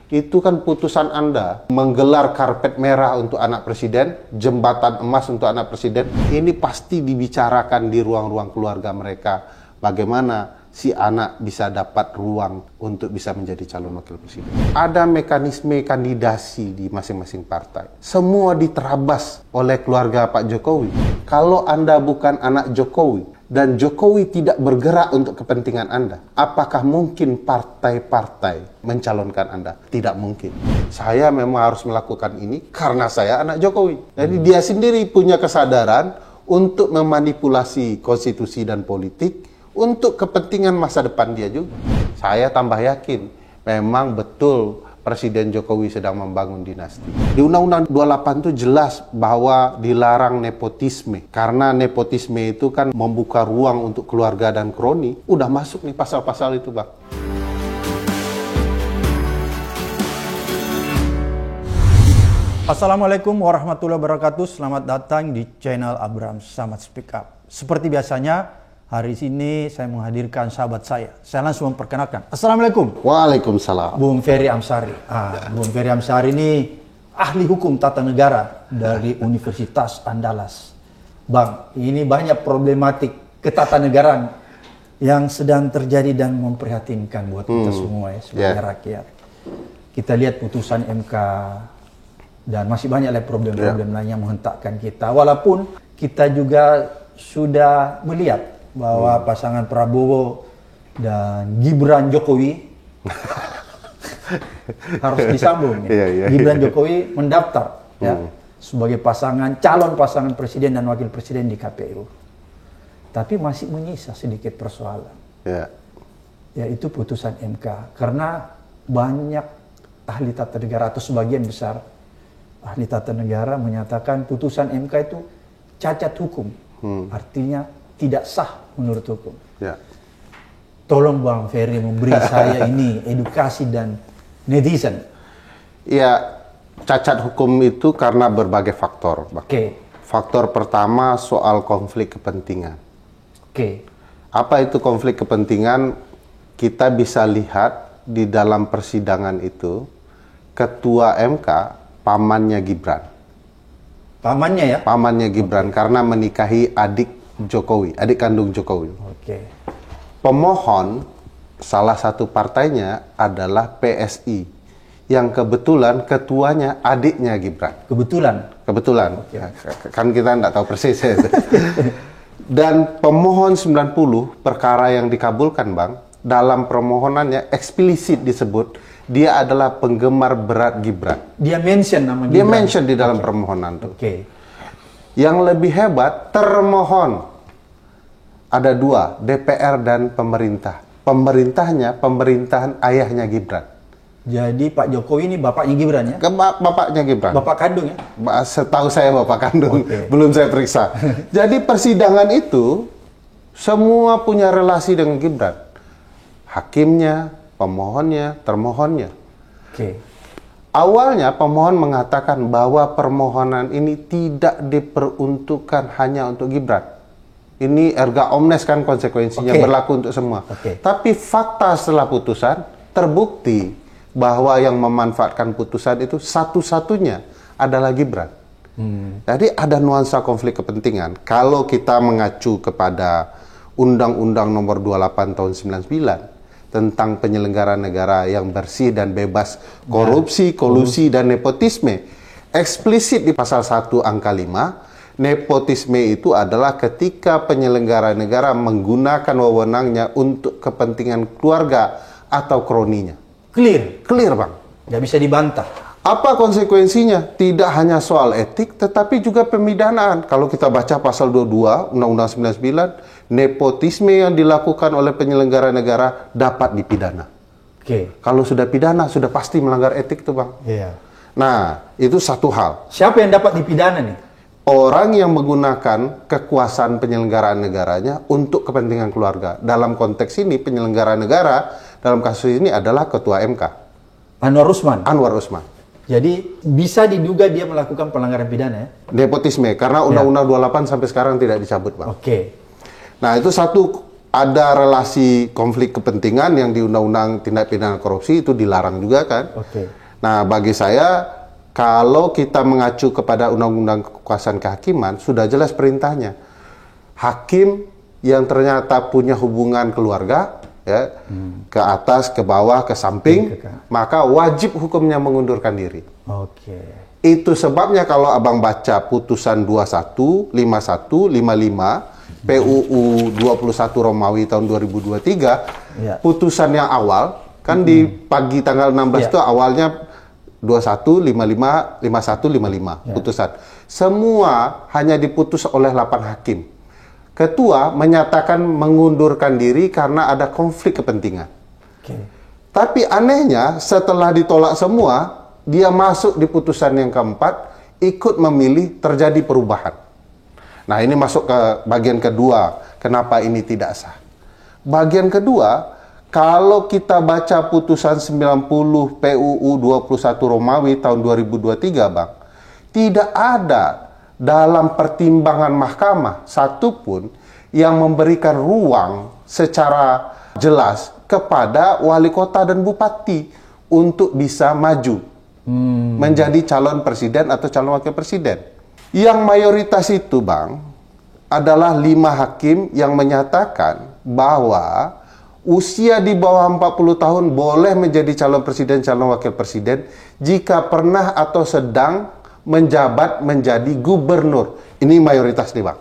Itu kan putusan Anda menggelar karpet merah untuk anak presiden, jembatan emas untuk anak presiden. Ini pasti dibicarakan di ruang-ruang keluarga mereka. Bagaimana si anak bisa dapat ruang untuk bisa menjadi calon wakil presiden. Ada mekanisme kandidasi di masing-masing partai. Semua diterabas oleh keluarga Pak Jokowi. Kalau Anda bukan anak Jokowi, dan Jokowi tidak bergerak untuk kepentingan Anda, apakah mungkin partai-partai mencalonkan Anda? Tidak mungkin. Saya memang harus melakukan ini karena saya anak Jokowi. Jadi dia sendiri punya kesadaran untuk memanipulasi konstitusi dan politik untuk kepentingan masa depan dia juga. Saya tambah yakin, memang betul Presiden Jokowi sedang membangun dinasti. Di Undang-Undang 28 itu jelas bahwa dilarang nepotisme. Karena nepotisme itu kan membuka ruang untuk keluarga dan kroni. Udah masuk nih pasal-pasal itu, Bang. Assalamualaikum warahmatullahi wabarakatuh. Selamat datang di channel Abraham Samad Speak Up. Seperti biasanya, hari ini saya menghadirkan sahabat saya. Saya langsung memperkenalkan. Assalamualaikum. Waalaikumsalam. Bung Ferry Amsari. Bung Ferry Amsari ini ahli hukum tata negara dari Universitas Andalas. Bang, ini banyak problematik ketatanegaraan yang sedang terjadi dan memprihatinkan buat kita semua ya, sebagai rakyat. Kita lihat putusan MK dan masih banyak lagi problem-problem lain yang menghentakkan kita. Walaupun kita juga sudah melihat bahwa pasangan Prabowo dan Gibran Jokowi harus disambung. Gibran Jokowi mendaftar sebagai calon pasangan presiden dan wakil presiden di KPU. Tapi masih menyisa sedikit persoalan. Yaitu putusan MK. Karena banyak ahli tata negara atau sebagian besar ahli tata negara menyatakan putusan MK itu cacat hukum. Artinya tidak sah menurut hukum. Tolong Bang Ferry memberi saya ini edukasi dan netizen. Ya, cacat hukum itu karena berbagai faktor, Bang. Faktor pertama soal konflik kepentingan. Apa itu konflik kepentingan? Kita bisa lihat di dalam persidangan itu, Ketua MK pamannya Gibran. Pamannya ya? Pamannya Gibran karena menikahi adik Jokowi, adik kandung Jokowi. Pemohon salah satu partainya adalah PSI, yang kebetulan ketuanya adiknya Gibran. Kebetulan. Kan kita nggak tahu persis. Dan pemohon 90 perkara yang dikabulkan, Bang, dalam permohonannya eksplisit disebut dia adalah penggemar berat Gibran. Dia mention nama Gibran. Dia mention di dalam permohonan tuh. Yang lebih hebat, termohon. Ada dua, DPR dan pemerintah. Pemerintahnya, pemerintahan ayahnya Gibran. Jadi Pak Jokowi ini bapaknya Gibran ya? Bapaknya Gibran. Bapak kandung ya? Setahu saya bapak kandung. Belum saya periksa. Jadi persidangan itu, semua punya relasi dengan Gibran. Hakimnya, pemohonnya, termohonnya. Awalnya pemohon mengatakan bahwa permohonan ini tidak diperuntukkan hanya untuk Gibran. Ini erga omnes kan konsekuensinya berlaku untuk semua. Tapi fakta setelah putusan terbukti bahwa yang memanfaatkan putusan itu satu-satunya adalah Gibran. Jadi ada nuansa konflik kepentingan. Kalau kita mengacu kepada Undang-Undang Nomor 28 Tahun 99 tentang penyelenggaraan negara yang bersih dan bebas korupsi, kolusi, dan nepotisme. Eksplisit di pasal 1 angka 5, nepotisme itu adalah ketika penyelenggara negara menggunakan wewenangnya untuk kepentingan keluarga atau kroninya. Clear, Bang. Nggak bisa dibantah. Apa konsekuensinya? Tidak hanya soal etik, tetapi juga pemidanaan. Kalau kita baca pasal 22 Undang-Undang 99, nepotisme yang dilakukan oleh penyelenggara negara dapat dipidana. Kalau sudah pidana, sudah pasti melanggar etik tuh, Bang. Nah, itu satu hal. Siapa yang dapat dipidana nih? Orang yang menggunakan kekuasaan penyelenggaraan negaranya untuk kepentingan keluarga. Dalam konteks ini, penyelenggara negara dalam kasus ini adalah Ketua MK. Anwar Usman. Jadi bisa diduga dia melakukan pelanggaran pidana ya? Nepotisme, karena Undang-Undang 28 sampai sekarang tidak dicabut, Bang. Nah, itu satu ada relasi konflik kepentingan yang di Undang-Undang Tindak Pidana Korupsi itu dilarang juga kan. Nah, bagi saya kalau kita mengacu kepada Undang-Undang Kekuasaan Kehakiman, sudah jelas perintahnya. Hakim yang ternyata punya hubungan keluarga, ya, ke atas, ke bawah, ke samping, maka wajib hukumnya mengundurkan diri. Itu sebabnya kalau abang baca putusan 21, 51, 55, PUU 21 Romawi tahun 2023, putusan yang awal, kan di pagi tanggal 16 itu awalnya 21, 55, 51, 55 putusan. Semua hanya diputus oleh 8 hakim. Ketua menyatakan mengundurkan diri karena ada konflik kepentingan. Tapi anehnya setelah ditolak semua, dia masuk di putusan yang keempat, ikut memilih, terjadi perubahan. Nah, ini masuk ke bagian kedua, kenapa ini tidak sah. Bagian kedua, kalau kita baca putusan 90 PUU 21 Romawi tahun 2023, Bang, tidak ada dalam pertimbangan mahkamah satupun yang memberikan ruang secara jelas kepada wali kota dan bupati untuk bisa maju menjadi calon presiden atau calon wakil presiden. Yang mayoritas itu, Bang, adalah 5 hakim yang menyatakan bahwa usia di bawah 40 tahun boleh menjadi calon presiden, calon wakil presiden jika pernah atau sedang menjabat menjadi gubernur. Ini mayoritas nih, Bang.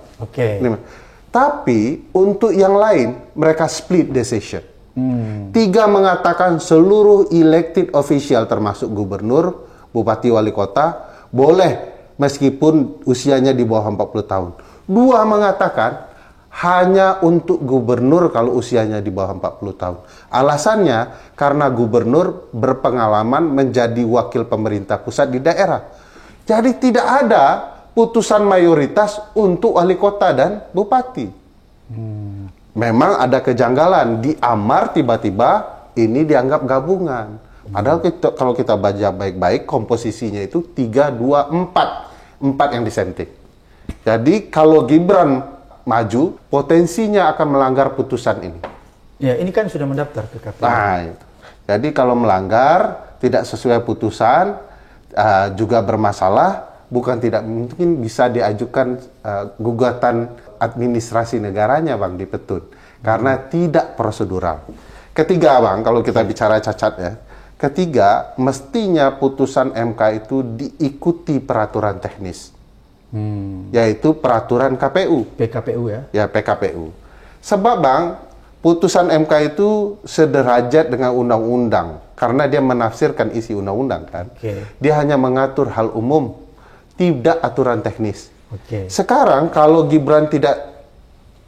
Tapi untuk yang lain mereka split decision. 3 mengatakan seluruh elected official termasuk gubernur, bupati, wali kota boleh meskipun usianya di bawah 40 tahun. 2 mengatakan hanya untuk gubernur kalau usianya di bawah 40 tahun. Alasannya karena gubernur berpengalaman menjadi wakil pemerintah pusat di daerah. Jadi tidak ada putusan mayoritas untuk wali kota dan bupati. Memang ada kejanggalan. Di amar tiba-tiba ini dianggap gabungan. Padahal kalau kita baca baik-baik, komposisinya itu 3, 2, 4. 4 yang disenting. Jadi kalau Gibran maju, potensinya akan melanggar putusan ini. Ya, ini kan sudah mendaftar ke KPU. Nah, jadi kalau melanggar, tidak sesuai putusan, juga bermasalah, bukan tidak mungkin bisa diajukan gugatan administrasi negaranya, Bang, di Petun. Karena tidak prosedural. Ketiga, Bang, kalau kita bicara cacat ya. Ketiga, mestinya putusan MK itu diikuti peraturan teknis. Yaitu peraturan KPU. PKPU ya? Ya, PKPU. Sebab, Bang, putusan MK itu sederajat dengan undang-undang. Karena dia menafsirkan isi undang-undang, kan. Dia hanya mengatur hal umum, tidak aturan teknis. Sekarang, kalau Gibran tidak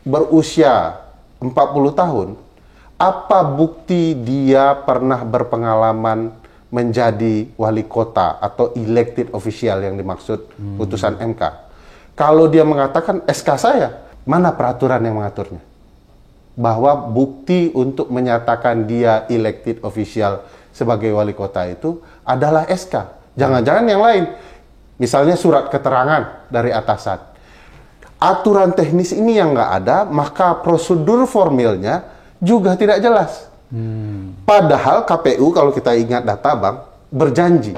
berusia 40 tahun, apa bukti dia pernah berpengalaman menjadi wali kota atau elected official yang dimaksud putusan MK? Kalau dia mengatakan SK saya, mana peraturan yang mengaturnya? Bahwa bukti untuk menyatakan dia elected official sebagai wali kota itu adalah SK. Jangan-jangan yang lain. Misalnya surat keterangan dari atasan. Aturan teknis ini yang nggak ada, maka prosedur formilnya juga tidak jelas. Padahal KPU, kalau kita ingat data, Bang, berjanji.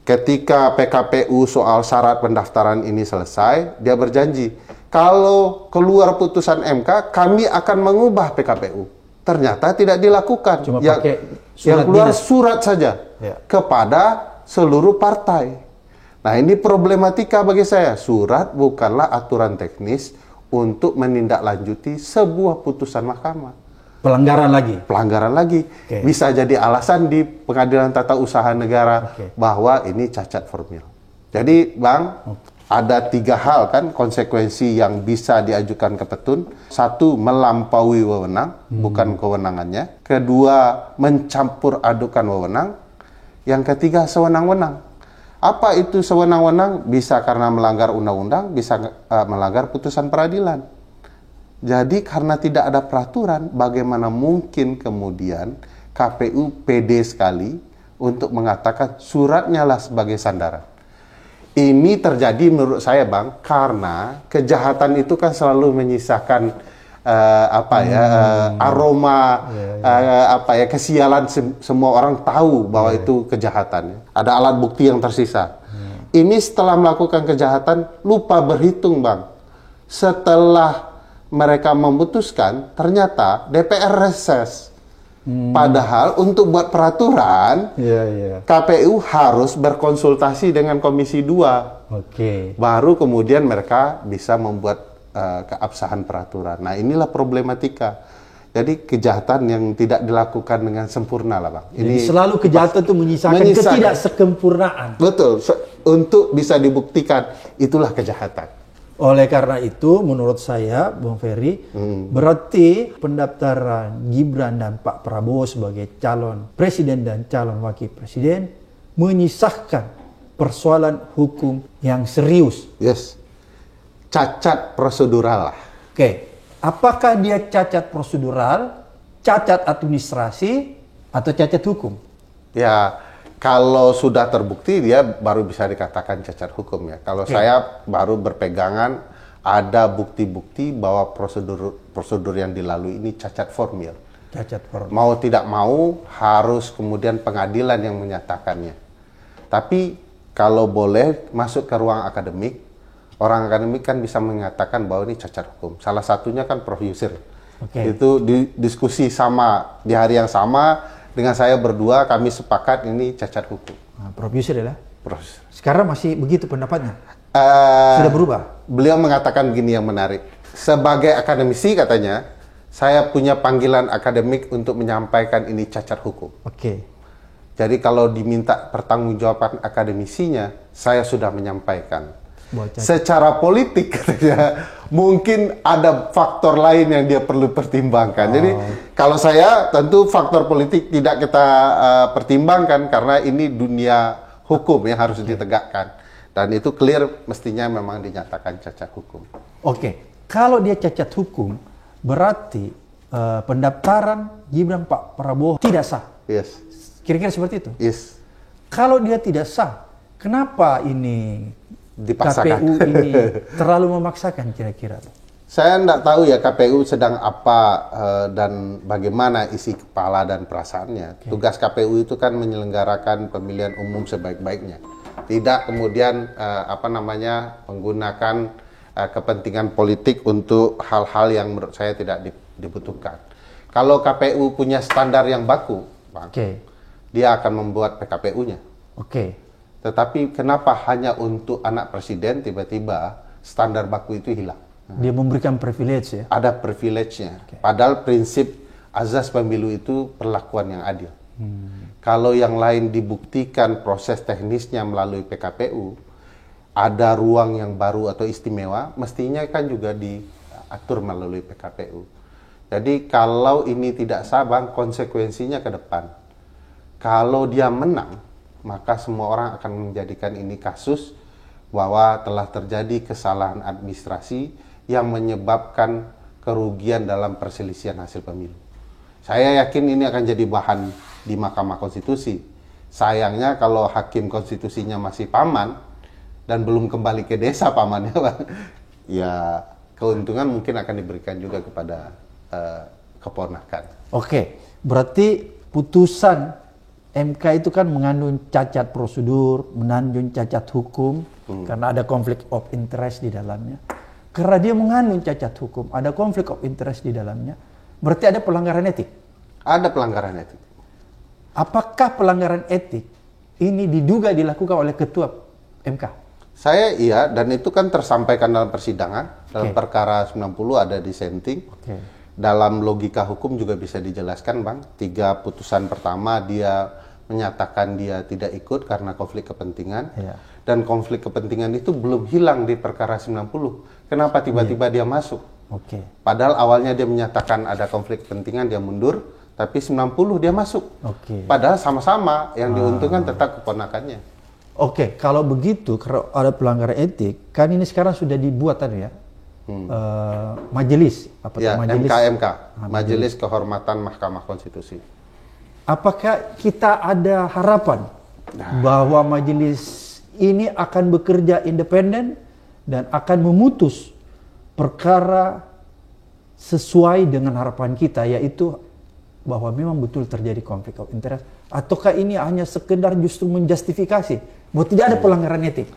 Ketika PKPU soal syarat pendaftaran ini selesai, dia berjanji, kalau keluar putusan MK, kami akan mengubah PKPU. Ternyata tidak dilakukan. Cuma yang keluar surat saja kepada seluruh partai. Nah, ini problematika bagi saya. Surat bukanlah aturan teknis untuk menindaklanjuti sebuah putusan mahkamah. Pelanggaran lagi? Pelanggaran lagi. Bisa jadi alasan di Pengadilan Tata Usaha Negara bahwa ini cacat formil. Jadi, Bang, ada 3 hal kan konsekuensi yang bisa diajukan ke Petun. 1, melampaui wewenang, bukan kewenangannya. 2, mencampur adukan wewenang. Yang 3, sewenang-wenang. Apa itu sewenang-wenang? Bisa karena melanggar undang-undang, bisa melanggar putusan peradilan. Jadi karena tidak ada peraturan, bagaimana mungkin kemudian KPU pede sekali untuk mengatakan suratnya lah sebagai sandaran. Ini terjadi menurut saya, Bang, karena kejahatan itu kan selalu menyisakan aroma kesialan semua orang tahu bahwa itu kejahatan. Ada alat bukti yang tersisa. Ini setelah melakukan kejahatan lupa berhitung, Bang. Setelah mereka memutuskan, ternyata DPR reses. Padahal untuk buat peraturan, KPU harus berkonsultasi dengan Komisi 2. Baru kemudian mereka bisa membuat keabsahan peraturan. Nah, inilah problematika. Jadi kejahatan yang tidak dilakukan dengan sempurna lah, Bang. Jadi selalu kejahatan itu menyisakan ketidaksempurnaan. Betul. Untuk bisa dibuktikan, itulah kejahatan. Oleh karena itu, menurut saya, Bung Ferry, berarti pendaftaran Gibran dan Pak Prabowo sebagai calon presiden dan calon wakil presiden menyisahkan persoalan hukum yang serius. Yes. Cacat prosedural lah. Oke. Apakah dia cacat prosedural, cacat administrasi, atau cacat hukum? Ya, kalau sudah terbukti dia baru bisa dikatakan cacat hukum ya. Kalau saya baru berpegangan ada bukti-bukti bahwa prosedur yang dilalui ini cacat formil. Cacat formil. Mau tidak mau harus kemudian pengadilan yang menyatakannya. Tapi kalau boleh masuk ke ruang akademik, orang akademik kan bisa mengatakan bahwa ini cacat hukum. Salah satunya kan Prof. Yusir. Itu diskusi sama di hari yang sama dengan saya berdua, kami sepakat ini cacat hukum. Prof. Yusir ya? Sekarang masih begitu pendapatnya? Sudah berubah? Beliau mengatakan gini yang menarik. Sebagai akademisi katanya, saya punya panggilan akademik untuk menyampaikan ini cacat hukum. Jadi kalau diminta pertanggungjawaban akademisinya, saya sudah menyampaikan. Secara politik katanya mungkin ada faktor lain yang dia perlu pertimbangkan. Jadi kalau saya tentu faktor politik tidak kita pertimbangkan karena ini dunia hukum yang harus ditegakkan dan itu clear mestinya memang dinyatakan cacat hukum. Kalau dia cacat hukum berarti pendaftaran Gibran Pak Prabowo tidak sah. Kira-kira seperti itu. Kalau dia tidak sah, kenapa ini dipaksakan. KPU ini terlalu memaksakan kira-kira? Saya tidak tahu ya KPU sedang apa dan bagaimana isi kepala dan perasaannya. Tugas KPU itu kan menyelenggarakan pemilihan umum sebaik-baiknya. Tidak kemudian menggunakan kepentingan politik untuk hal-hal yang menurut saya tidak dibutuhkan. Kalau KPU punya standar yang baku, Bang, dia akan membuat PKPU-nya. Tetapi kenapa hanya untuk anak presiden tiba-tiba standar baku itu hilang? Dia memberikan privilege ya? Ada privilege-nya. Padahal prinsip azas pemilu itu perlakuan yang adil. Kalau yang lain dibuktikan proses teknisnya melalui PKPU, ada ruang yang baru atau istimewa, mestinya kan juga diatur melalui PKPU. Jadi kalau ini tidak sah, Bang, konsekuensinya ke depan. Kalau dia menang, maka semua orang akan menjadikan ini kasus bahwa telah terjadi kesalahan administrasi yang menyebabkan kerugian dalam perselisihan hasil pemilu. Saya yakin ini akan jadi bahan di Mahkamah Konstitusi. Sayangnya kalau hakim konstitusinya masih paman dan belum kembali ke desa pamannya, ya keuntungan mungkin akan diberikan juga kepada keponakan. Berarti putusan MK itu kan mengandung cacat prosedur, mengandung cacat hukum, karena ada konflik of interest di dalamnya. Karena dia mengandung cacat hukum, ada konflik of interest di dalamnya, berarti ada pelanggaran etik? Ada pelanggaran etik. Apakah pelanggaran etik ini diduga dilakukan oleh ketua MK? Saya iya, dan itu kan tersampaikan dalam persidangan, dalam perkara 90 ada dissenting. Dalam logika hukum juga bisa dijelaskan, Bang. 3 putusan pertama dia menyatakan dia tidak ikut karena konflik kepentingan. Dan konflik kepentingan itu belum hilang di perkara 90. Kenapa tiba-tiba dia masuk? Padahal awalnya dia menyatakan ada konflik kepentingan, dia mundur. Tapi 90 dia masuk. Padahal sama-sama yang diuntungkan tetap keponakannya. Kalau begitu, kalau ada pelanggaran etik, kan ini sekarang sudah dibuat tadi ya. Majelis MKMK, Majelis Kehormatan Mahkamah Konstitusi. Apakah kita ada harapan bahwa majelis ini akan bekerja independen dan akan memutus perkara sesuai dengan harapan kita, yaitu bahwa memang betul terjadi konflik of interest, ataukah ini hanya sekedar justru menjustifikasi bahwa tidak ada pelanggaran etik?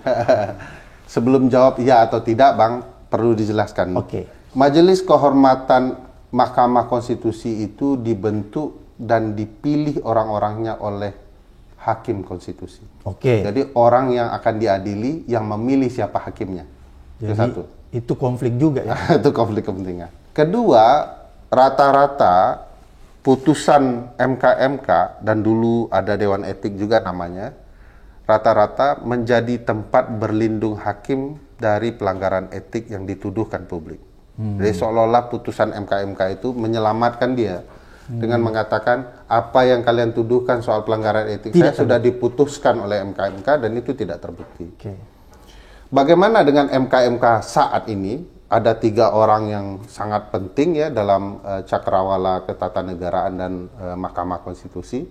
Sebelum jawab ya atau tidak, Bang, perlu dijelaskan. Oke. Majelis Kehormatan Mahkamah Konstitusi itu dibentuk dan dipilih orang-orangnya oleh hakim konstitusi. Oke. Jadi orang yang akan diadili yang memilih siapa hakimnya. Jadi, itu satu. Itu konflik juga ya. Itu konflik kepentingan. Kedua, rata-rata putusan MK-MK, dan dulu ada Dewan Etik juga namanya, rata-rata menjadi tempat berlindung hakim dari pelanggaran etik yang dituduhkan publik. Jadi seolah-olah putusan MK-MK itu menyelamatkan dia dengan mengatakan apa yang kalian tuduhkan soal pelanggaran etik saya sudah diputuskan oleh MK-MK dan itu tidak terbukti. Okay. Bagaimana dengan MK-MK saat ini? Ada 3 orang yang sangat penting ya dalam cakrawala ketatanegaraan dan Mahkamah Konstitusi.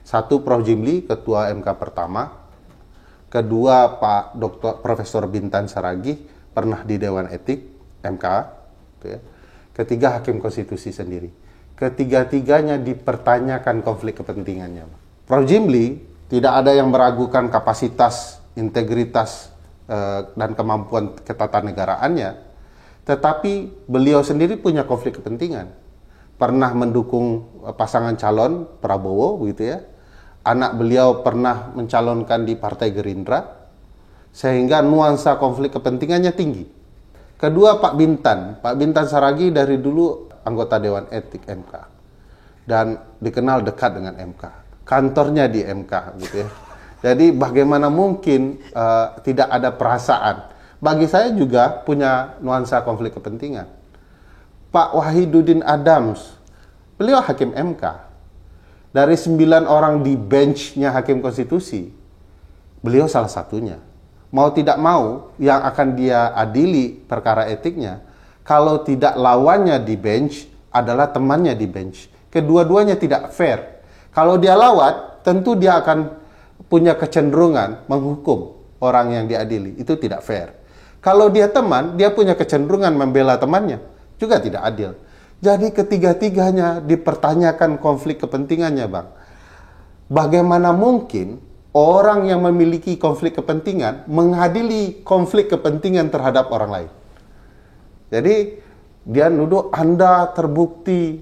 1 Prof. Jimli, Ketua MK pertama. Kedua Pak Dr. Profesor Bintan Saragih, pernah di Dewan Etik MK. Gitu ya. Ketiga Hakim Konstitusi sendiri. Ketiga-tiganya dipertanyakan konflik kepentingannya. Prof. Jimli tidak ada yang meragukan kapasitas, integritas, dan kemampuan ketatanegaraannya, tetapi beliau sendiri punya konflik kepentingan. Pernah mendukung pasangan calon Prabowo, gitu ya. Anak beliau pernah mencalonkan di Partai Gerindra, sehingga nuansa konflik kepentingannya tinggi. Kedua Pak Bintan Saragih dari dulu anggota Dewan Etik MK dan dikenal dekat dengan MK. Kantornya di MK, gitu ya. Jadi bagaimana mungkin tidak ada perasaan? Bagi saya juga punya nuansa konflik kepentingan. Pak Wahidudin Adams, beliau hakim MK. Dari 9 orang di benchnya Hakim Konstitusi, beliau salah satunya. Mau tidak mau, yang akan dia adili perkara etiknya, kalau tidak lawannya di bench, adalah temannya di bench. Kedua-duanya tidak fair. Kalau dia lawat, tentu dia akan punya kecenderungan menghukum orang yang diadili. Itu tidak fair. Kalau dia teman, dia punya kecenderungan membela temannya. Juga tidak adil. Jadi ketiga-tiganya dipertanyakan konflik kepentingannya, Bang. Bagaimana mungkin orang yang memiliki konflik kepentingan mengadili konflik kepentingan terhadap orang lain? Jadi dia nuduh Anda terbukti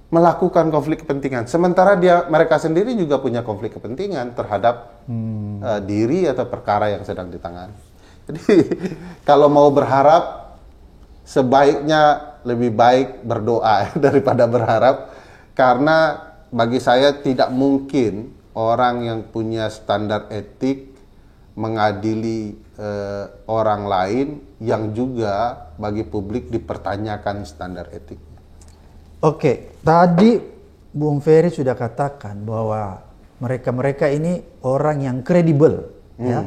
melakukan konflik kepentingan. Sementara mereka sendiri juga punya konflik kepentingan terhadap diri atau perkara yang sedang ditangani. Jadi kalau mau berharap, sebaiknya lebih baik berdoa daripada berharap, karena bagi saya tidak mungkin orang yang punya standar etik mengadili orang lain yang juga bagi publik dipertanyakan standar etiknya. Oke, tadi Bung Ferry sudah katakan bahwa mereka-mereka ini orang yang kredibel, ya.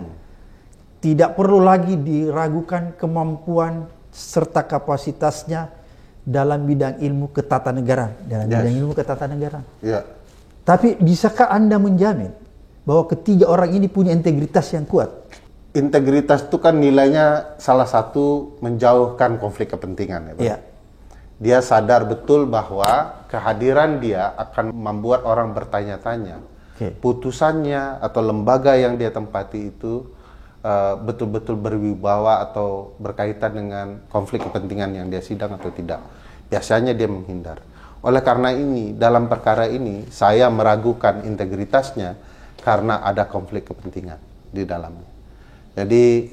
Tidak perlu lagi diragukan kemampuan serta kapasitasnya dalam bidang ilmu ketatanegaraan, Yeah. Tapi bisakah Anda menjamin bahwa ketiga orang ini punya integritas yang kuat? Integritas itu kan nilainya salah satu menjauhkan konflik kepentingan, ya, Bang. Yeah. Dia sadar betul bahwa kehadiran dia akan membuat orang bertanya-tanya. Putusannya atau lembaga yang dia tempati itu betul-betul berwibawa atau berkaitan dengan konflik kepentingan yang dia sidang atau tidak. Biasanya dia menghindar. Oleh karena ini, dalam perkara ini, saya meragukan integritasnya karena ada konflik kepentingan di dalamnya. Jadi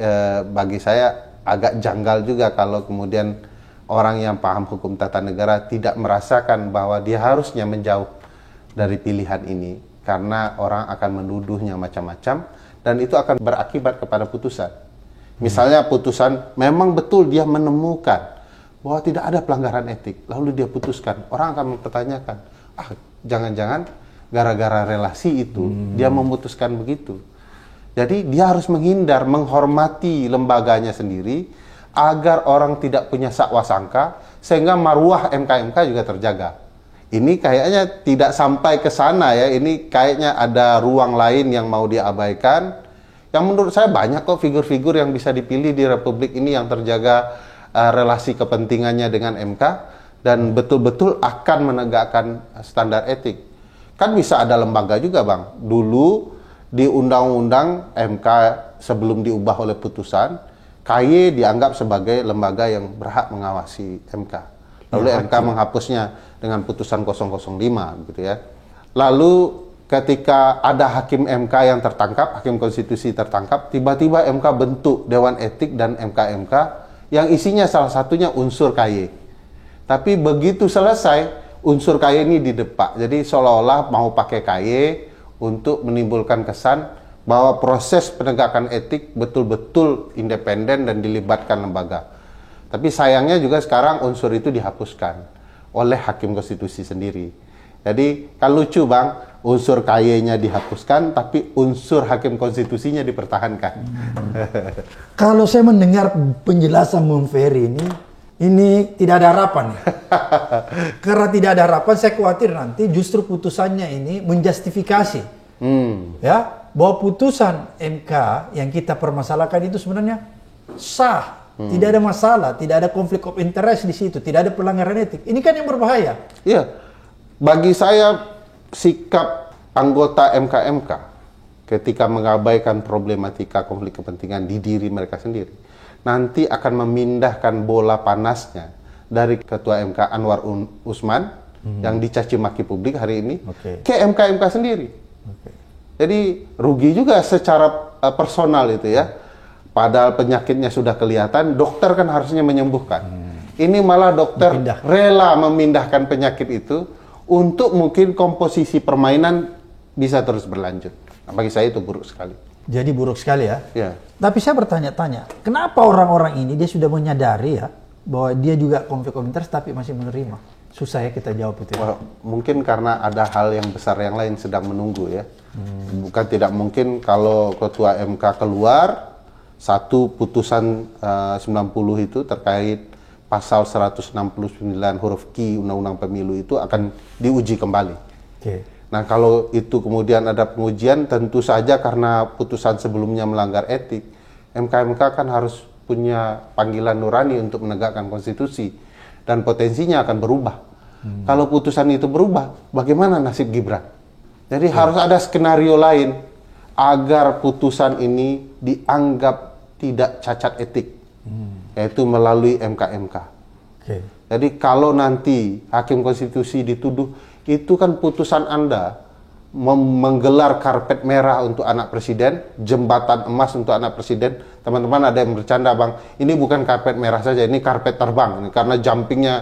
bagi saya agak janggal juga kalau kemudian orang yang paham hukum tata negara tidak merasakan bahwa dia harusnya menjauh dari pilihan ini, karena orang akan menuduhnya macam-macam dan itu akan berakibat kepada putusan. Misalnya putusan memang betul dia menemukan bahwa tidak ada pelanggaran etik, lalu dia putuskan, orang akan mempertanyakan, jangan-jangan gara-gara relasi itu dia memutuskan begitu. Jadi dia harus menghindar, menghormati lembaganya sendiri agar orang tidak punya sakwa sangka, sehingga marwah MK-MK juga terjaga. Ini kayaknya tidak sampai ke sana ya, ini kayaknya ada ruang lain yang mau diabaikan. Yang menurut saya banyak kok figur-figur yang bisa dipilih di Republik ini yang terjaga relasi kepentingannya dengan MK. dan betul-betul akan menegakkan standar etik. Kan bisa ada lembaga juga, Bang. Dulu di Undang-Undang MK sebelum diubah oleh putusan, KY dianggap sebagai lembaga yang berhak mengawasi MK. Lalu MK menghapusnya dengan putusan 005 gitu ya. Lalu ketika ada hakim MK yang tertangkap, hakim konstitusi tertangkap, tiba-tiba MK bentuk Dewan Etik dan MK-MK yang isinya salah satunya unsur KY. Tapi begitu selesai, unsur KY ini didepak. Jadi seolah-olah mau pakai KY untuk menimbulkan kesan bahwa proses penegakan etik betul-betul independen dan dilibatkan lembaga. Tapi sayangnya juga sekarang unsur itu dihapuskan oleh hakim konstitusi sendiri. Jadi kan lucu, Bang, unsur KY-nya dihapuskan, tapi unsur hakim konstitusinya dipertahankan. Kalau saya mendengar penjelasan Bung Ferry ini tidak ada harapan. Karena tidak ada harapan, saya khawatir nanti justru putusannya ini menjustifikasi. Ya, bahwa putusan MK yang kita permasalahkan itu sebenarnya sah. Tidak ada masalah, tidak ada konflik of interest di situ, tidak ada pelanggaran etik. Ini kan yang berbahaya. Iya. Bagi saya, sikap anggota MK-MK ketika mengabaikan problematika konflik kepentingan di diri mereka sendiri, nanti akan memindahkan bola panasnya dari Ketua MK Anwar Usman yang dicaci maki publik hari ini ke MK-MK sendiri. Jadi rugi juga secara personal itu ya. Padahal penyakitnya sudah kelihatan, dokter kan harusnya menyembuhkan. Ini malah dokter rela memindahkan penyakit itu untuk mungkin komposisi permainan bisa terus berlanjut. Nah, bagi saya itu buruk sekali. Jadi buruk sekali ya. Ya. Tapi saya bertanya-tanya, kenapa orang-orang ini dia sudah menyadari ya bahwa dia juga konflik of interest tapi masih menerima? Susah ya kita jawab itu. Ya? Mungkin karena ada hal yang besar yang lain sedang menunggu ya. Bukan tidak mungkin kalau Ketua MK keluar satu putusan 90 itu terkait pasal 169 huruf Q Undang-Undang Pemilu itu akan diuji kembali. Nah, kalau itu kemudian ada pengujian, tentu saja karena putusan sebelumnya melanggar etik, MK-MK kan harus punya panggilan nurani untuk menegakkan konstitusi dan potensinya akan berubah. Kalau putusan itu berubah, bagaimana nasib Gibran? Jadi harus ada skenario lain agar putusan ini dianggap tidak cacat etik. Yaitu melalui MK-MK. Jadi kalau nanti hakim konstitusi dituduh, itu kan putusan Anda menggelar karpet merah untuk anak presiden, jembatan emas untuk anak presiden. Teman-teman ada yang bercanda, Bang, ini bukan karpet merah saja, ini karpet terbang. Karena jumpingnya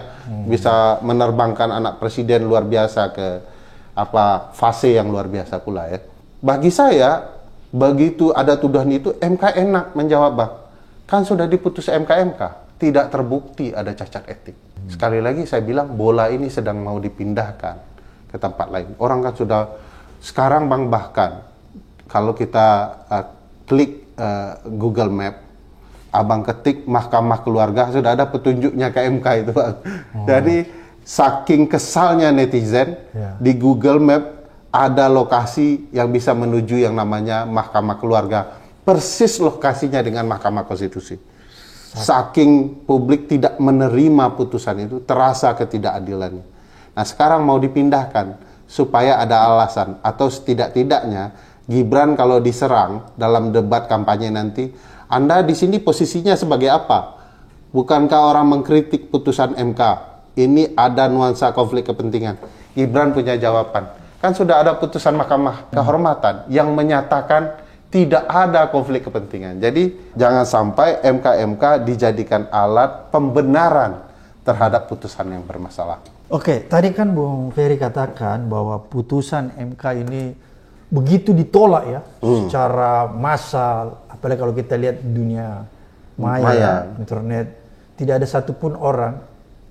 bisa menerbangkan anak presiden luar biasa ke fase yang luar biasa pula ya. Bagi saya, begitu ada tuduhan itu, MK enak menjawab, Bang. Kan sudah diputus MK-MK, tidak terbukti ada cacat etik. Sekali lagi saya bilang, bola ini sedang mau dipindahkan ke tempat lain. Orang kan sudah, sekarang Bang, bahkan kalau kita klik Google Map, Abang ketik Mahkamah Keluarga, sudah ada petunjuknya ke MK itu, Bang. Jadi saking kesalnya netizen, di Google Map ada lokasi yang bisa menuju yang namanya Mahkamah Keluarga. Persis lokasinya dengan Mahkamah Konstitusi. Saking publik tidak menerima putusan itu, terasa ketidakadilannya. Nah, sekarang mau dipindahkan supaya ada alasan, atau setidak-tidaknya Gibran kalau diserang dalam debat kampanye nanti, Anda di sini posisinya sebagai apa? Bukankah orang mengkritik putusan MK? Ini ada nuansa konflik kepentingan. Gibran punya jawaban. Kan sudah ada putusan Mahkamah Kehormatan yang menyatakan tidak ada konflik kepentingan. Jadi jangan sampai MK-MK dijadikan alat pembenaran terhadap putusan yang bermasalah. Oke, tadi kan Bung Ferry katakan bahwa putusan MK ini begitu ditolak ya secara massal. Apalagi kalau kita lihat dunia maya, internet, tidak ada satupun orang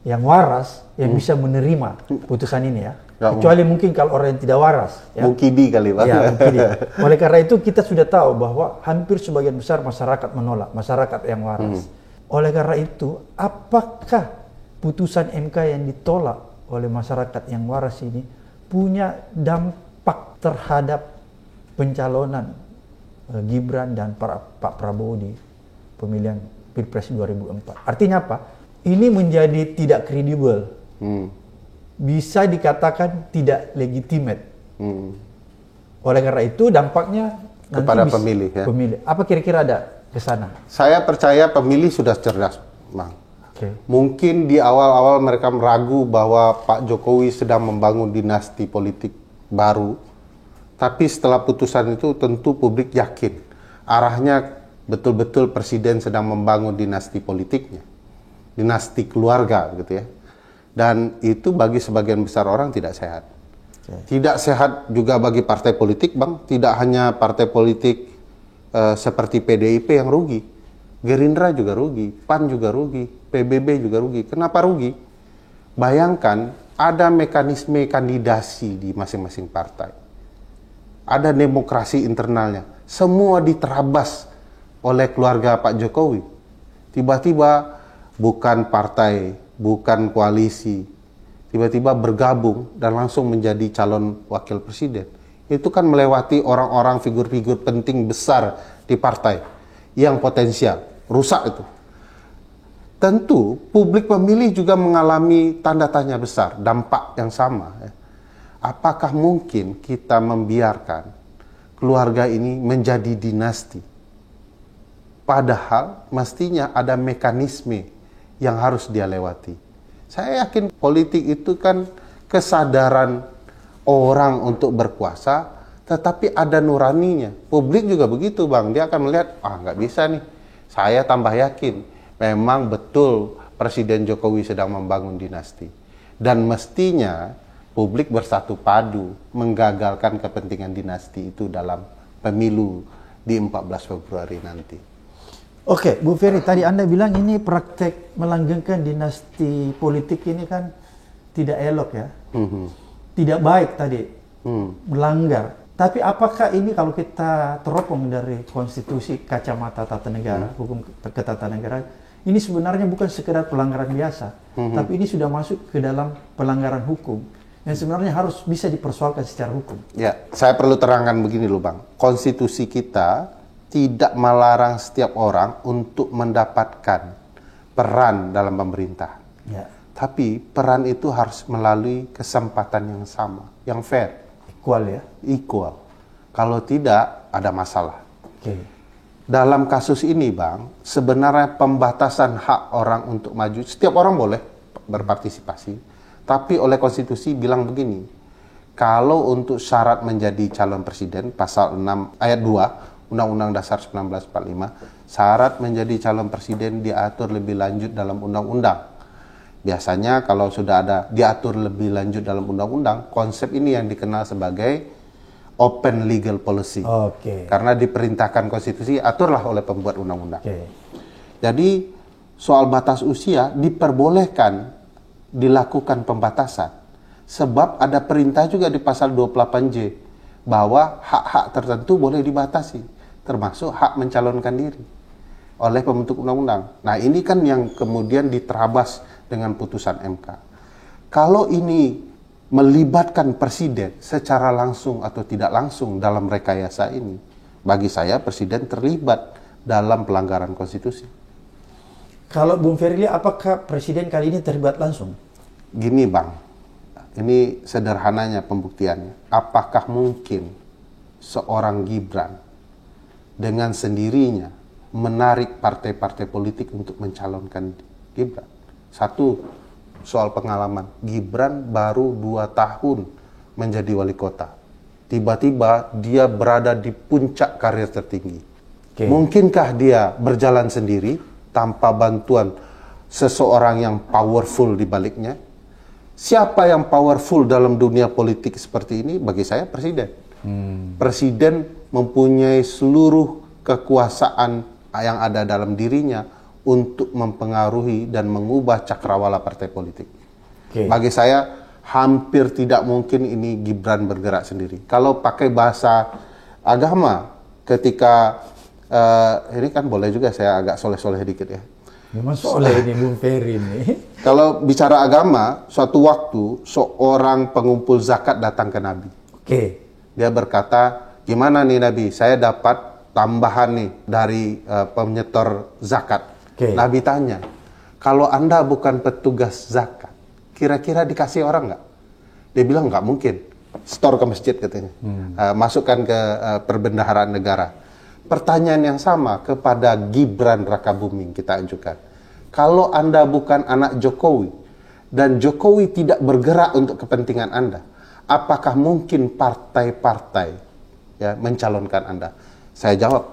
yang waras yang bisa menerima putusan ini ya. Kecuali mungkin kalau orang yang tidak waras. Ya. Mukidi kali, Pak. Ya, mukidi. Oleh karena itu kita sudah tahu bahwa hampir sebagian besar masyarakat menolak, masyarakat yang waras. Oleh karena itu, apakah putusan MK yang ditolak oleh masyarakat yang waras ini punya dampak terhadap pencalonan Gibran dan Pak Prabowo di pemilihan Pilpres 2004? Artinya apa? Ini menjadi tidak kredibel bisa dikatakan tidak legitimate. Oleh karena itu dampaknya kepada pemilih, ya. Apa kira-kira ada ke sana? Saya percaya pemilih sudah cerdas, Bang. Mungkin di awal-awal mereka meragu bahwa Pak Jokowi sedang membangun dinasti politik baru. Tapi setelah putusan itu tentu publik yakin arahnya betul-betul presiden sedang membangun dinasti politiknya. Dinasti keluarga gitu ya. Dan itu bagi sebagian besar orang tidak sehat. Tidak sehat juga bagi partai politik, Bang. Tidak hanya partai politik seperti PDIP yang rugi. Gerindra juga rugi, PAN juga rugi, PBB juga rugi. Kenapa rugi? Bayangkan ada mekanisme kandidasi di masing-masing partai. Ada demokrasi internalnya. Semua diterabas oleh keluarga Pak Jokowi. Tiba-tiba bukan partai, bukan koalisi, tiba-tiba bergabung dan langsung menjadi calon wakil presiden. Itu kan melewati orang-orang figur-figur penting besar di partai yang potensial, rusak itu. Tentu publik pemilih juga mengalami tanda tanya besar, dampak yang sama. Apakah mungkin kita membiarkan keluarga ini menjadi dinasti? Padahal mestinya ada mekanisme yang harus dia lewati. Saya yakin politik itu kan kesadaran orang untuk berkuasa, tetapi ada nuraninya. Publik juga begitu, Bang. Dia akan melihat, nggak bisa nih. Saya tambah yakin, memang betul Presiden Jokowi sedang membangun dinasti. Dan mestinya publik bersatu padu menggagalkan kepentingan dinasti itu dalam pemilu di 14 Februari nanti. Oke, Bu Ferry, tadi Anda bilang ini praktek melanggengkan dinasti politik ini kan tidak elok ya. Tidak baik tadi, melanggar. Tapi apakah ini kalau kita teropong dari konstitusi kacamata tata negara, hukum ketatanegaraan, ini sebenarnya bukan sekedar pelanggaran biasa, tapi ini sudah masuk ke dalam pelanggaran hukum yang sebenarnya harus bisa dipersoalkan secara hukum. Ya, saya perlu terangkan begini loh, Bang. Konstitusi kita tidak melarang setiap orang untuk mendapatkan peran dalam pemerintah. Ya. Tapi peran itu harus melalui kesempatan yang sama, yang fair. Equal ya? Equal. Kalau tidak, ada masalah. Dalam kasus ini, Bang, sebenarnya pembatasan hak orang untuk maju, setiap orang boleh berpartisipasi. Tapi oleh konstitusi bilang begini, kalau untuk syarat menjadi calon presiden, pasal 6 ayat 2, Undang-Undang Dasar 1945, syarat menjadi calon presiden diatur lebih lanjut dalam undang-undang. Biasanya kalau sudah ada diatur lebih lanjut dalam undang-undang, konsep ini yang dikenal sebagai open legal policy. Karena diperintahkan konstitusi, aturlah oleh pembuat undang-undang. Jadi soal batas usia diperbolehkan dilakukan pembatasan. Sebab ada perintah juga di pasal 28J bahwa hak-hak tertentu boleh dibatasi, termasuk hak mencalonkan diri oleh pembentuk undang-undang. Nah, ini kan yang kemudian diterabas dengan putusan MK. Kalau ini melibatkan presiden secara langsung atau tidak langsung dalam rekayasa ini, bagi saya presiden terlibat dalam pelanggaran konstitusi. Kalau Bung Ferry, apakah presiden kali ini terlibat langsung? Gini, Bang, ini sederhananya pembuktiannya. Apakah mungkin seorang Gibran dengan sendirinya menarik partai-partai politik untuk mencalonkan Gibran? Satu, soal pengalaman. Gibran baru 2 tahun menjadi wali kota. Tiba-tiba dia berada di puncak karir tertinggi. Mungkinkah dia berjalan sendiri tanpa bantuan seseorang yang powerful di baliknya? Siapa yang powerful dalam dunia politik seperti ini? Bagi saya presiden. Presiden mempunyai seluruh kekuasaan yang ada dalam dirinya untuk mempengaruhi dan mengubah cakrawala partai politik. Bagi saya hampir tidak mungkin ini Gibran bergerak sendiri. Kalau pakai bahasa agama, ketika ini kan boleh juga saya agak soleh-soleh dikit ya. Memang soleh ini Bung Ferry ini. Kalau bicara agama, suatu waktu seorang pengumpul zakat datang ke Nabi. Dia berkata, gimana nih Nabi, saya dapat tambahan nih dari penyetor zakat. Nabi tanya, kalau Anda bukan petugas zakat, kira-kira dikasih orang nggak? Dia bilang nggak mungkin. Store ke masjid katanya. Masukkan ke perbendaharaan negara. Pertanyaan yang sama kepada Gibran Rakabuming kita ajukan. Kalau Anda bukan anak Jokowi dan Jokowi tidak bergerak untuk kepentingan Anda, apakah mungkin partai-partai ya mencalonkan Anda? Saya jawab,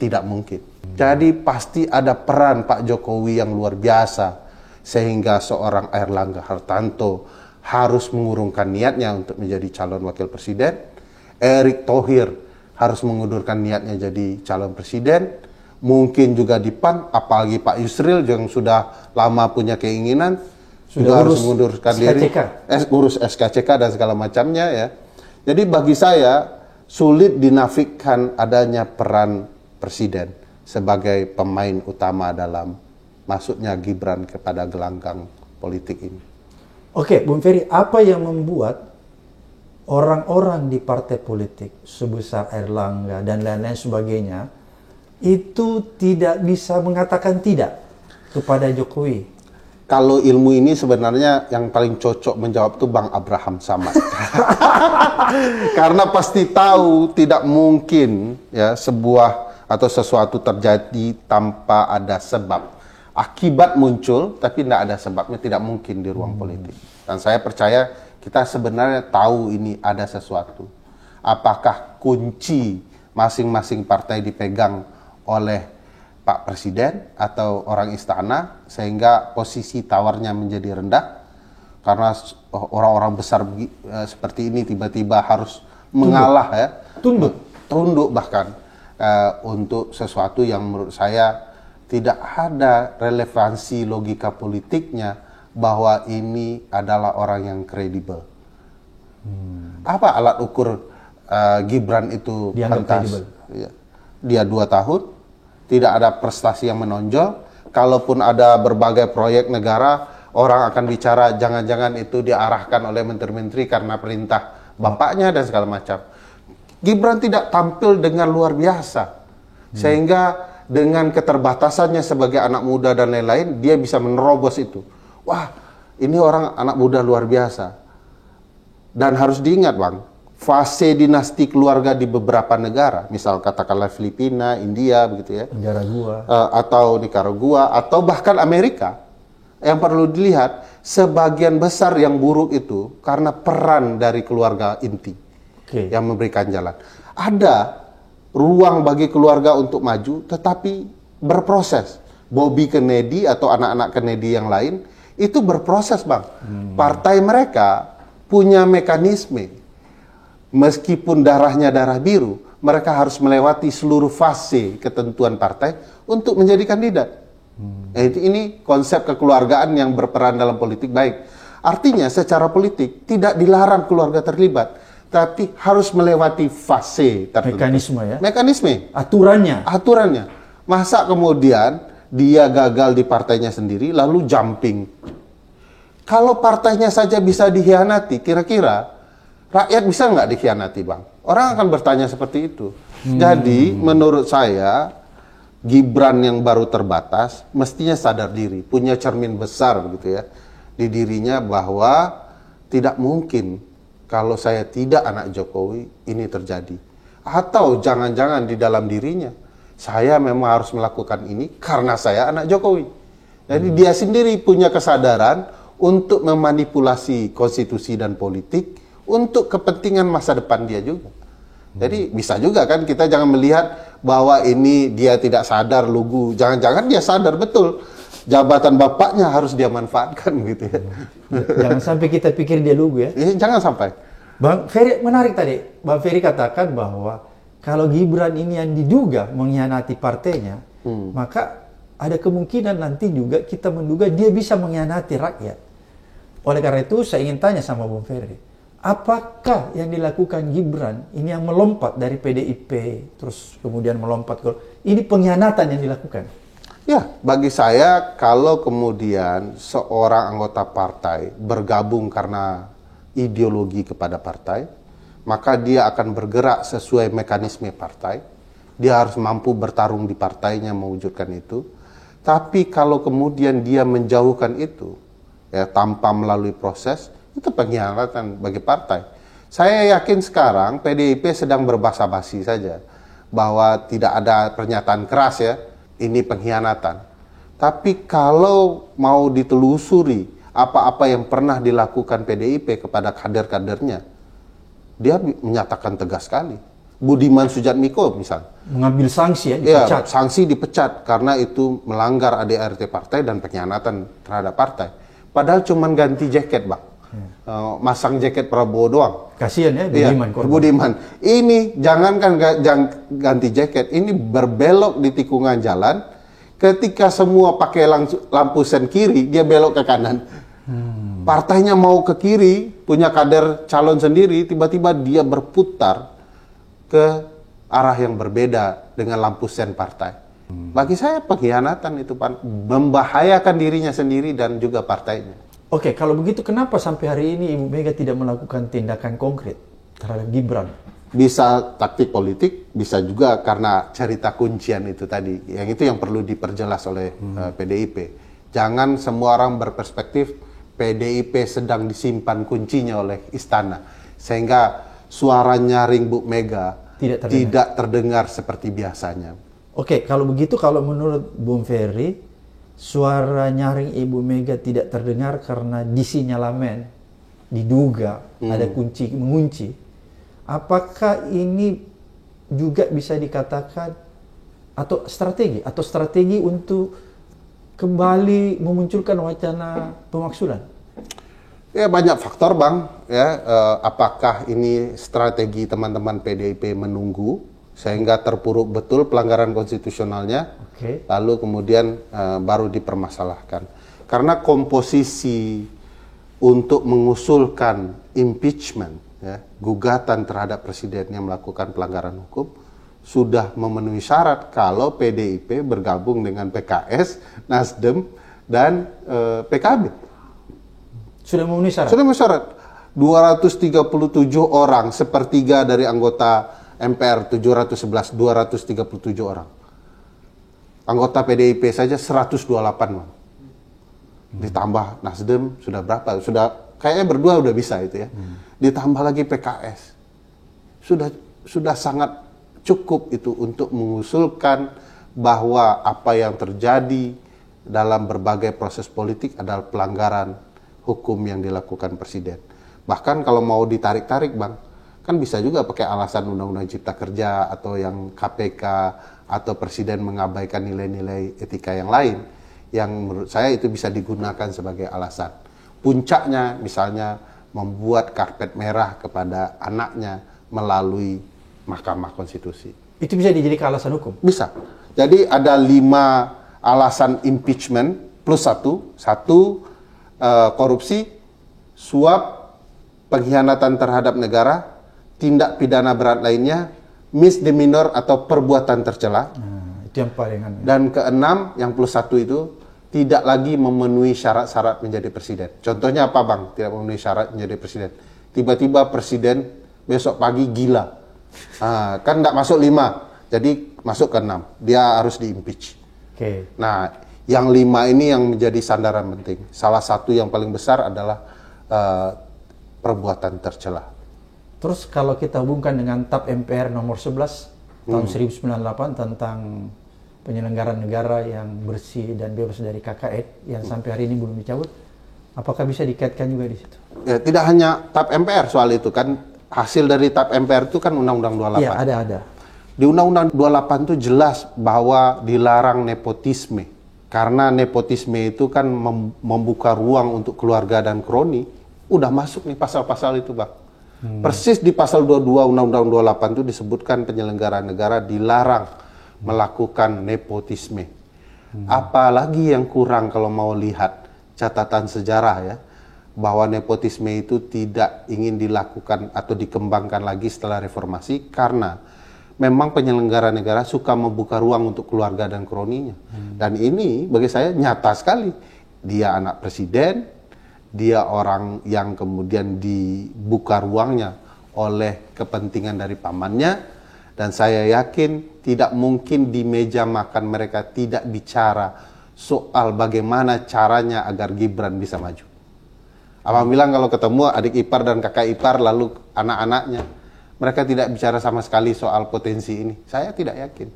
tidak mungkin. Jadi pasti ada peran Pak Jokowi yang luar biasa sehingga seorang Airlangga Hartarto harus mengurungkan niatnya untuk menjadi calon wakil presiden. Erick Thohir harus mengundurkan niatnya jadi calon presiden. Mungkin juga di PAN, apalagi Pak Yusril yang sudah lama punya keinginan, juga harus mengundurkan diri. Urus SKCK dan segala macamnya ya. Jadi bagi saya, sulit dinafikan adanya peran presiden sebagai pemain utama dalam masuknya Gibran kepada gelanggang politik ini. Oke, Bung Ferry, apa yang membuat orang-orang di partai politik sebesar Airlangga dan lain-lain sebagainya itu tidak bisa mengatakan tidak kepada Jokowi? Kalau ilmu ini sebenarnya yang paling cocok menjawab itu Bang Abraham Samad. Karena pasti tahu tidak mungkin ya sebuah atau sesuatu terjadi tanpa ada sebab. Akibat muncul, tapi tidak ada sebabnya, tidak mungkin di ruang politik. Dan saya percaya kita sebenarnya tahu ini ada sesuatu. Apakah kunci masing-masing partai dipegang oleh Pak Presiden atau orang istana, sehingga posisi tawarnya menjadi rendah? Karena orang-orang besar seperti ini tiba-tiba harus mengalah ya. Tunduk bahkan untuk sesuatu yang menurut saya tidak ada relevansi logika politiknya bahwa ini adalah orang yang kredibel. Apa alat ukur Gibran itu fantastis? Ya. Dia 2 tahun, tidak ada prestasi yang menonjol. Kalaupun ada berbagai proyek negara, orang akan bicara jangan-jangan itu diarahkan oleh menteri-menteri karena perintah bapaknya dan segala macam. Gibran tidak tampil dengan luar biasa, sehingga dengan keterbatasannya sebagai anak muda dan lain-lain, dia bisa menerobos itu. Wah, ini orang anak muda luar biasa. Dan harus diingat Bang, fase dinasti keluarga di beberapa negara, misal katakanlah Filipina, India, begitu ya, atau Nicaragua, atau bahkan Amerika, yang perlu dilihat, sebagian besar yang buruk itu karena peran dari keluarga inti yang memberikan jalan. Ada ruang bagi keluarga untuk maju, tetapi berproses. Bobby Kennedy atau anak-anak Kennedy yang lain itu berproses Bang. Partai mereka punya mekanisme. Meskipun darahnya darah biru, mereka harus melewati seluruh fase ketentuan partai untuk menjadi kandidat. Ini konsep kekeluargaan yang berperan dalam politik baik. Artinya secara politik tidak dilarang keluarga terlibat, tapi harus melewati fase tertentu. Mekanisme. Aturannya. Masa kemudian dia gagal di partainya sendiri, lalu jumping. Kalau partainya saja bisa dikhianati, kira-kira rakyat bisa nggak dikhianati Bang? Orang akan bertanya seperti itu. Jadi menurut saya, Gibran yang baru terbatas, mestinya sadar diri, punya cermin besar gitu ya, di dirinya bahwa tidak mungkin kalau saya tidak anak Jokowi, ini terjadi. Atau jangan-jangan di dalam dirinya, saya memang harus melakukan ini karena saya anak Jokowi. Jadi dia sendiri punya kesadaran untuk memanipulasi konstitusi dan politik untuk kepentingan masa depan dia juga. Jadi bisa juga kan kita jangan melihat bahwa ini dia tidak sadar, lugu. Jangan-jangan dia sadar betul. Jabatan bapaknya harus dia manfaatkan gitu ya. Jangan sampai kita pikir dia lugu ya. Jangan sampai. Bang Ferry, menarik tadi. Bang Ferry katakan bahwa kalau Gibran ini yang diduga mengkhianati partainya, maka ada kemungkinan nanti juga kita menduga dia bisa mengkhianati rakyat. Oleh karena itu saya ingin tanya sama Bang Ferry, apakah yang dilakukan Gibran ini yang melompat dari PDIP terus kemudian melompat ke ini pengkhianatan yang dilakukan? Ya, bagi saya kalau kemudian seorang anggota partai bergabung karena ideologi kepada partai, maka dia akan bergerak sesuai mekanisme partai. Dia harus mampu bertarung di partainya mewujudkan itu. Tapi kalau kemudian dia menjauhkan itu, ya tanpa melalui proses, itu pengkhianatan bagi partai. Saya yakin sekarang PDIP sedang berbasa-basi saja bahwa tidak ada pernyataan keras ya, ini pengkhianatan. Tapi kalau mau ditelusuri apa-apa yang pernah dilakukan PDIP kepada kader-kadernya, dia menyatakan tegas sekali. Budiman Sujatmiko misalnya. Mengambil sanksi ya, dipecat. Ya, sanksi dipecat karena itu melanggar ADART partai dan pengkhianatan terhadap partai. Padahal cuma ganti jaket, Bang. Masang jaket Prabowo doang. Kasihan ya Budiman. Ya, Budiman. Ini jangankan ganti jaket, ini berbelok di tikungan jalan. Ketika semua pakai lampu sen kiri, dia belok ke kanan. Partainya mau ke kiri, punya kader calon sendiri, tiba-tiba dia berputar ke arah yang berbeda dengan lampu sen partai. Bagi saya pengkhianatan itu, Pak, membahayakan dirinya sendiri dan juga partainya. Oke, kalau begitu kenapa sampai hari ini Ibu Mega tidak melakukan tindakan konkret terhadap Gibran? Bisa taktik politik, bisa juga karena cerita kuncian itu tadi. Yang itu yang perlu diperjelas oleh PDIP. Jangan semua orang berperspektif PDIP sedang disimpan kuncinya oleh istana. Sehingga suara nyaring Bu Mega tidak terdengar seperti biasanya. Oke, kalau begitu, kalau menurut Bung Ferry, suara nyaring Ibu Mega tidak terdengar karena disinyalemen, diduga ada mengunci. Apakah ini juga bisa dikatakan atau strategi untuk kembali memunculkan wacana pemaksulan? Ya banyak faktor, Bang. Ya, apakah ini strategi teman-teman PDIP menunggu sehingga terpuruk betul pelanggaran konstitusionalnya, lalu kemudian baru dipermasalahkan. Karena komposisi untuk mengusulkan impeachment, ya, gugatan terhadap presiden yang melakukan pelanggaran hukum, sudah memenuhi syarat kalau PDIP bergabung dengan PKS, Nasdem, dan PKB. Sudah memenuhi syarat? Sudah memenuhi syarat. 237 orang, sepertiga dari anggota MPR 711, 237 orang. Anggota PDIP saja 128, Bang. Ditambah Nasdem sudah berapa? Sudah kayaknya berdua udah bisa itu ya. Ditambah lagi PKS. Sudah sangat cukup itu untuk mengusulkan bahwa apa yang terjadi dalam berbagai proses politik adalah pelanggaran hukum yang dilakukan presiden. Bahkan kalau mau ditarik-tarik, Bang, kan bisa juga pakai alasan Undang-Undang Cipta Kerja atau yang KPK atau presiden mengabaikan nilai-nilai etika yang lain yang menurut saya itu bisa digunakan sebagai alasan. Puncaknya misalnya membuat karpet merah kepada anaknya melalui Mahkamah Konstitusi. Itu bisa dijadikan alasan hukum? Bisa. Jadi ada 5 alasan impeachment plus satu korupsi, suap, pengkhianatan terhadap negara, tindak pidana berat lainnya, misdemeanor atau perbuatan tercela. Itu yang paling aneh. Dan keenam, yang plus 1 itu, tidak lagi memenuhi syarat-syarat menjadi presiden. Contohnya apa, Bang? Tidak memenuhi syarat menjadi presiden. Tiba-tiba presiden besok pagi gila. Kan tidak masuk 5, jadi masuk ke 6. Dia harus di-impeach. Nah, yang 5 ini yang menjadi sandaran penting. Salah satu yang paling besar adalah perbuatan tercela. Terus kalau kita hubungkan dengan TAP MPR nomor 11 tahun 1998 tentang penyelenggaraan negara yang bersih dan bebas dari KKN yang sampai hari ini belum dicabut, apakah bisa dikaitkan juga di situ? Ya, tidak hanya TAP MPR soal itu kan, hasil dari TAP MPR itu kan Undang-Undang 28. Iya, ada. Di Undang-Undang 28 itu jelas bahwa dilarang nepotisme. Karena nepotisme itu kan membuka ruang untuk keluarga dan kroni. Udah masuk nih pasal-pasal itu, Bang. Persis di pasal 22 Undang-Undang 28 itu disebutkan penyelenggara negara dilarang melakukan nepotisme. Apalagi yang kurang kalau mau lihat catatan sejarah ya, bahwa nepotisme itu tidak ingin dilakukan atau dikembangkan lagi setelah reformasi karena memang penyelenggara negara suka membuka ruang untuk keluarga dan kroninya. Dan ini bagi saya nyata sekali. Dia anak presiden, dia orang yang kemudian dibuka ruangnya oleh kepentingan dari pamannya, dan saya yakin tidak mungkin di meja makan mereka tidak bicara soal bagaimana caranya agar Gibran bisa maju. Abang bilang kalau ketemu adik ipar dan kakak ipar lalu anak-anaknya, mereka tidak bicara sama sekali soal potensi ini. Saya tidak yakin.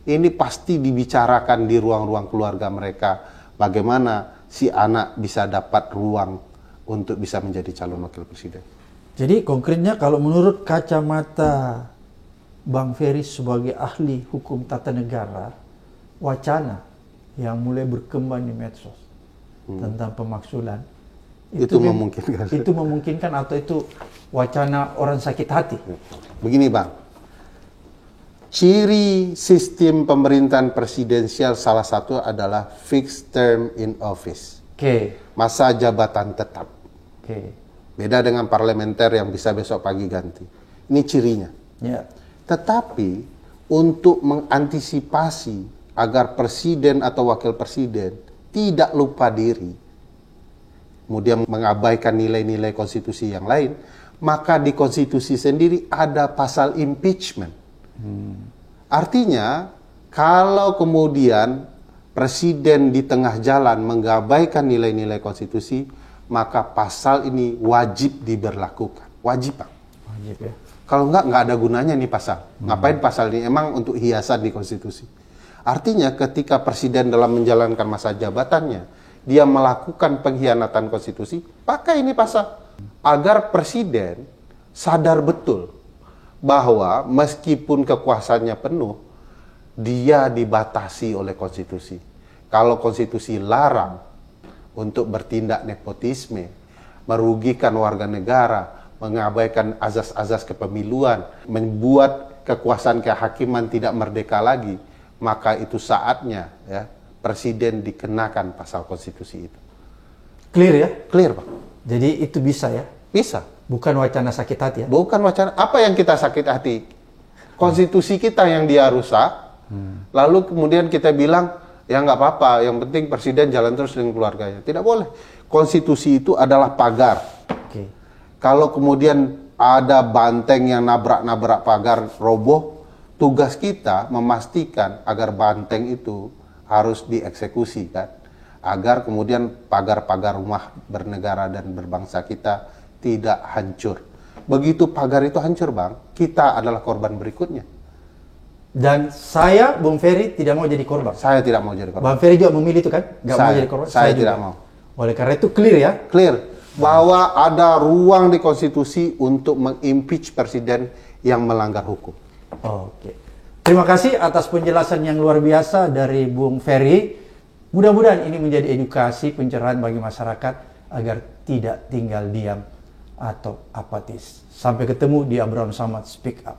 Ini pasti dibicarakan di ruang-ruang keluarga mereka, bagaimana si anak bisa dapat ruang untuk bisa menjadi calon wakil presiden. Jadi konkretnya kalau menurut kacamata Bang Ferry sebagai ahli hukum tata negara, wacana yang mulai berkembang di medsos tentang pemaksulan itu memungkinkan. Itu memungkinkan atau itu wacana orang sakit hati? Begini Bang, ciri sistem pemerintahan presidensial salah satu adalah fixed term in office. Masa jabatan tetap. Beda dengan parlementer yang bisa besok pagi ganti. Ini cirinya. Tetapi untuk mengantisipasi agar presiden atau wakil presiden tidak lupa diri, kemudian mengabaikan nilai-nilai konstitusi yang lain, maka di konstitusi sendiri ada pasal impeachment. Artinya, kalau kemudian presiden di tengah jalan mengabaikan nilai-nilai konstitusi, maka pasal ini wajib diberlakukan. Wajib, Pak. Wajib ya. Kalau nggak ada gunanya nih pasal. Ngapain pasal ini? Emang untuk hiasan di konstitusi. Artinya ketika presiden dalam menjalankan masa jabatannya, dia melakukan pengkhianatan konstitusi, pakai ini pasal. Agar presiden sadar betul bahwa meskipun kekuasaannya penuh, dia dibatasi oleh konstitusi. Kalau konstitusi larang untuk bertindak nepotisme, merugikan warga negara, mengabaikan azas-azas kepemiluan, membuat kekuasaan kehakiman tidak merdeka lagi, maka itu saatnya ya presiden dikenakan pasal konstitusi itu. Clear ya? Clear, Pak. Jadi itu bisa ya? Bisa. Bukan wacana sakit hati ya? Bukan wacana. Apa yang kita sakit hati? Konstitusi kita yang dia rusak, lalu kemudian kita bilang, ya nggak apa-apa, yang penting presiden jalan terus dengan keluarganya. Tidak boleh. Konstitusi itu adalah pagar. Kalau kemudian ada banteng yang nabrak-nabrak pagar roboh, tugas kita memastikan agar banteng itu harus dieksekusi kan, agar kemudian pagar-pagar rumah bernegara dan berbangsa kita tidak hancur. Begitu pagar itu hancur, Bang, kita adalah korban berikutnya. Dan saya, Bung Ferry, tidak mau jadi korban. Saya tidak mau jadi korban. Bang Ferry juga memilih itu kan? Nggak mau jadi korban? Saya tidak mau. Oleh karena itu clear ya? Clear. Bahwa ada ruang di konstitusi untuk mengimpeach presiden yang melanggar hukum. Oke. Terima kasih atas penjelasan yang luar biasa dari Bung Ferry. Mudah-mudahan ini menjadi edukasi pencerahan bagi masyarakat agar tidak tinggal diam atau apatis. Sampai ketemu di Abraham Samad Speak Up.